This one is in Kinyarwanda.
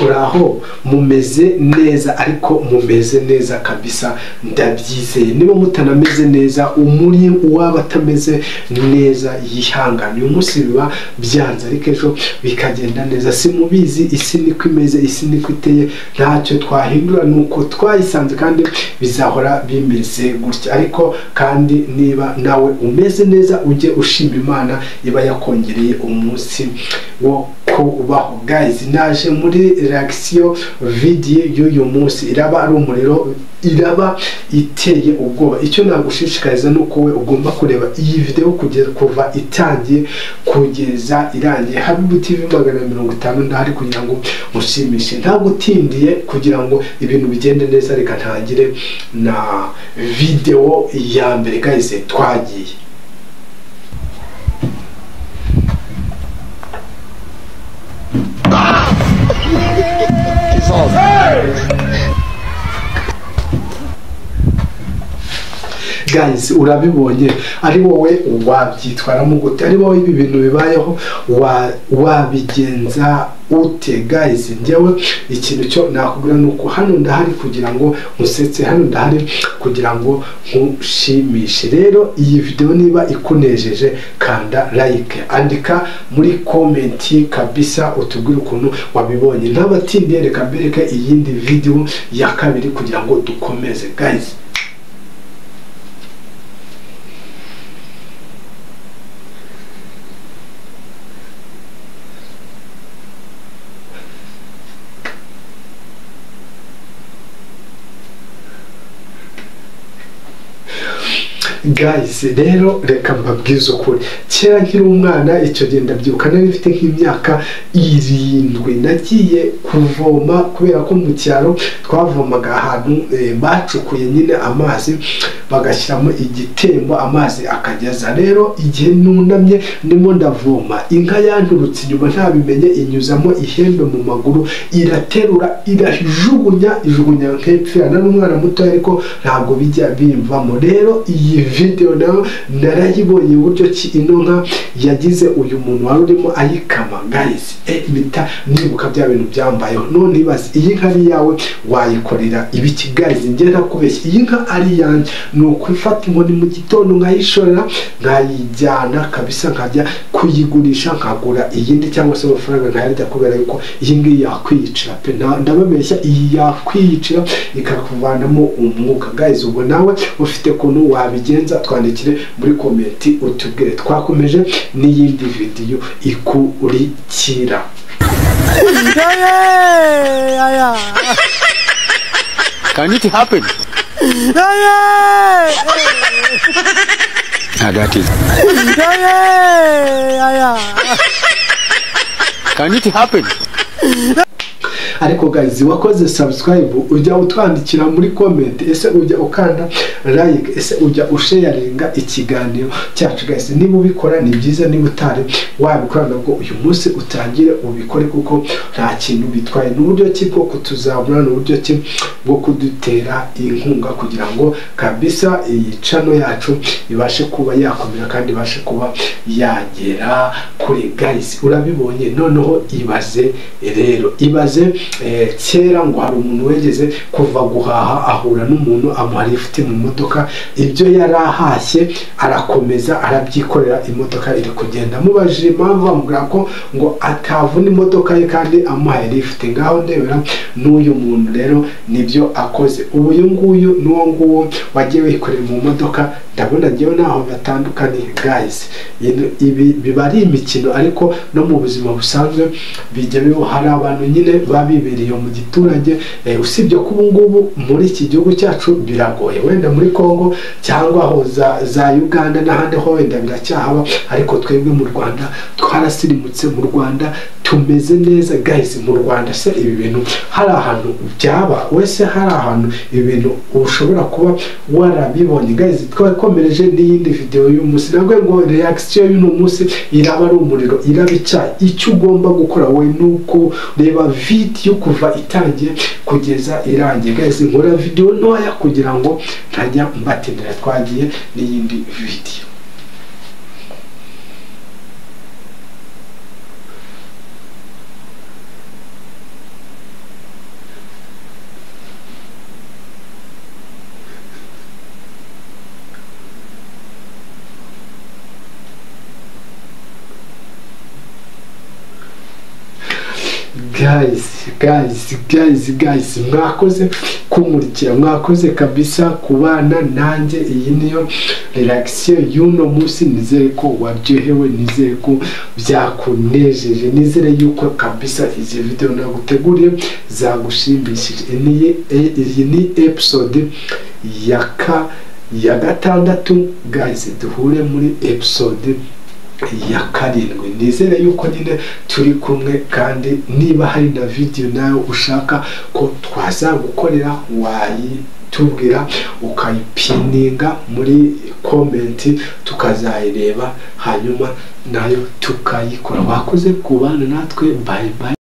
muraho mumeze neza, ariko mumeze neza kabisa ndabyizeye. Niba mutanameze neza, umuri uwaba atameze neza yihangane, uyu munsi biba byanze ariko ejo bikagenda neza. Simubizi, isi niko imeze, isi niko iteye, ntacyo twahindura, nuko twayisanze kandi bizahora bimeze gutya. Ariko kandi niba nawe umeze neza, ujye ushima Imana iba yakongereye umunsi wo kubaho. Guys, naje muri reaction video y'uyu munsi, iraba ari umuriro, iraba iteye ubwoba. Icyo nagushishikariza nuko we ugomba kureba iyi video kugeza kuva itangiye kugeza irangiye. Habibu TV 150 ndahari kugira ngo mushimishe, ntagutindiye kugira ngo ibintu bigende neza. Reka ntangire na video ya mbere. Guys, twagiye. Guys, urabibonye, ari wowe wabyitwaramo gute? Ari wowe ibi bintu bibayeho wabigenza ute? Guys, njyewe ikintu cyo nakubwira nuko hano ndahari kugira ngo musetse, hano ndahari kugira ngo nkushimishe. Rero iyi video niba ikunejeje, kanda like, andika muri comment kabisa utubwire ukuntu wabibonye. Ntabatindiye, reka mbereke iyindi video ya kabiri kugira ngo dukomeze. Guys, rero reka mbabwize ukuri, kera nkiri umwana, icyo gihe ndabyibuka nari mfite nk'imyaka 7, nagiye kuvoma kubera ko mu cyaro twavomaga ahantu bacukuye nyine amazi bagashyiramo igitembo, amazi akageza. Rero igihe nunamye ndimo ndavoma, inka yanturutse inyuma ntabimenye, inyuzamo ihembe mu maguru, iraterura ijugunya nk'epfirana n'umwana muto, ariko ntabwo bijya bimvamo. Rero iyi video nayo narayibonye uburyo ki ino nka yagize uyu muntu wari urimo ayikama. Guys, mita nibuka bya bintu byambayeho. None ibaze, iyi nka ari yawe wayikorera ibiki? Guys, njye nakubeshye, iyi nka ari yanjye, nuko ifata inkoni mu gitondo nkayishorera, nkayijyana kabisa, nkajya kuyigurisha, nkagura iyindi cyangwa se amafaranga nkayarya, kubera yuko iyi ngiyi yakwiyicira pe, ndababeshya, iyi yakwiyicira ikakuvanamo umwuka. Guys, ubwo nawe ufite kuntu wabigenza, twandikire muri comment utubwire. Twakomeje n'iyindi video ikurikira. Can it happen? I got it. Can it happen? Ariko guys, wakoze subscribe, ujya utwandikira muri comment, ese ujya ukanda like, ese ujya usharinga ikiganiro cyacu. Guys, niba ubikora ni byiza, niba utari wabikora nabwo uyu munsi utangire ubikore, kuko nta kintu bitwaye. N'uburyo ki bwo kutuzamura, n'uburyo ki bwo kudutera inkunga kugira ngo kabisa iyi channel yacu ibashe kuba yakomera kandi ibashe kuba yagera kuri. Guys, urabibonye. Noneho ibaze rero, kera ngo hari umuntu wegeze kuva guhaha, ahura n'umuntu amuha lift mu modoka, ibyo yarahashye arakomeza arabyikorera, imodoka iri kugenda. Mubajije impamvu, amubwira ko ngo atavuna imodoka ye kandi amuhaye lift. Ngaho ndebera n'uyu muntu rero nibyo akoze. Ubu uyu nguyu n'uwo nguwo wagiye wikorera mu modoka, ndabona ngewe naho batandukaniye. Guys, ibi biba ari imikino, ariko no mu buzima busanzwe bijya biho. Hari abantu nyine babibereye mu giturage, usibye ko ubu ngubu muri iki gihugu cyacu biragoye, wenda muri Kongo cyangwa aho za Uganda n'ahandi ho wenda biracyahaba, ariko twebwe mu Rwanda twarasirimutse. Mu Rwanda tumeze neza. Guys, mu Rwanda se ibi bintu hari ahantu byaba? Wese hari ahantu ibi bintu ushobora kuba warabibonye? Guys, twakomereje n'iyindi video y'uyu munsi, nabwo ngo reaction y'uno munsi iraba ari umuriro, irabica. Icyo ugomba gukora we nuko reba video kuva itangiye kugeza irangiye. Guys, nkora video ntoya kugira ngo ntajya mbatendera. Twagiye n'iyindi video. guys, mwakoze kumurikira, mwakoze kabisa kubana nanjye. Iyi niyo reaction y'uno munsi, nizere ko waryohewe, nizere ko byakunejeje, nizere yuko kabisa izi video naguteguriye zagushimishije. Iyi ni episode ya gatandatu guys, duhure muri episode ya karindwi. Nizere yuko nyine turi kumwe, kandi niba hari na video nayo ushaka ko twazagukorera wayitubwira ukayipininga muri comment, tukazayireba hanyuma nayo tukayikora. Wakoze kubana natwe, bye bye.